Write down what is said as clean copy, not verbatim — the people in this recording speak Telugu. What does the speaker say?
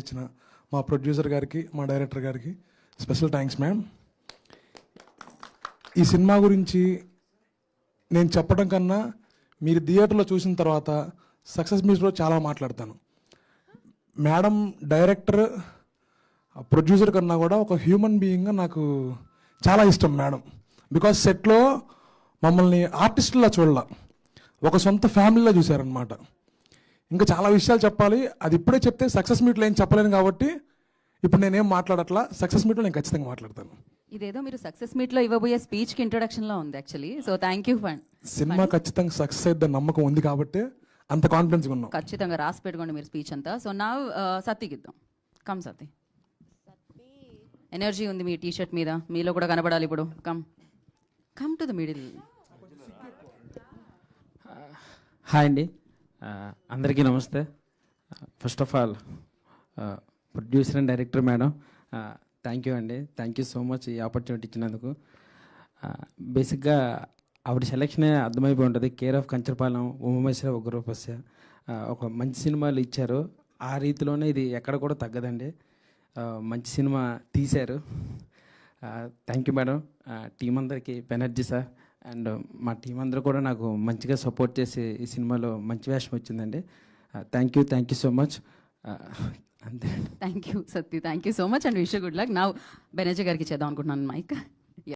ఇచ్చిన మా ప్రొడ్యూసర్ గారికి, మా డైరెక్టర్ గారికి స్పెషల్ థ్యాంక్స్ మ్యామ్. ఈ సినిమా గురించి నేను చెప్పడం కన్నా మీరు థియేటర్లో చూసిన తర్వాత సక్సెస్ మీట్లో చాలా మాట్లాడతాను. మేడం డైరెక్టర్, ప్రొడ్యూసర్ కన్నా కూడా ఒక హ్యూమన్ బీయింగ్గా నాకు చాలా ఇష్టం మేడం. బికాజ్ సెట్లో మమ్మల్ని ఆర్టిస్టులా చూడాల, ఒక సొంత ఫ్యామిలీలా చూశారనమాట. ఇంకా చాలా విషయాలు చెప్పాలి, అది ఇప్పుడే చెప్తే సక్సెస్ మీట్లో ఏం చెప్పలేను కాబట్టి ఇప్పుడు నేనేం మాట్లాడట్లా. సక్సెస్ మీట్లో నేను ఖచ్చితంగా మాట్లాడతాను. ఇదేదో మీరు సక్సెస్ మీట్లో ఇవ్వబోయే స్పీచ్కి ఇంట్రొడక్షన్లో ఉంది actually. So thank you fund. Cinema ఖచ్చితంగా సక్సెస్ అయితే నమ్మకం ఉంది కాబట్టి అంత కాన్ఫిడెన్స్గా ఉన్నాం. ఖచ్చితంగా రాసి పెట్టుకోండి మీరు స్పీచ్ అంతా. సో నా సత్తికి ఇద్దాం. కమ్ సత్తి, ఎనర్జీ ఉంది మీ టీషర్ట్ మీద, మీలో కూడా కనబడాలి ఇప్పుడు. Come come to the middle. Hi అండి, అందరికీ నమస్తే. First of all producer and director madam, thank you అండి. థ్యాంక్ యూ సో మచ్ ఈ ఆపర్చునిటీ ఇచ్చినందుకు. బేసిక్గా ఆవిడ సెలక్షనే అర్థమైపోయి ఉంటుంది. కేర్ ఆఫ్ కంచరపాలెం, ఉమామేశ్వర ఉగ్రరూపస్య, ఒక మంచి సినిమాలు ఇచ్చారు. ఆ రీతిలోనే ఇది ఎక్కడ కూడా తగ్గదండి. మంచి సినిమా తీశారు. Thank you madam. టీం అందరికీ బెనర్జీ సార్ అండ్ మా టీం అందరూ కూడా నాకు మంచిగా సపోర్ట్ చేసి ఈ సినిమాలో మంచి వేషం వచ్చిందండి. Thank you so much. అంతే. Thank you Satti, thank you so much and wish good luck. నా బెనర్జీ గారికి చేద్దాం అనుకుంటున్నాను మైక్.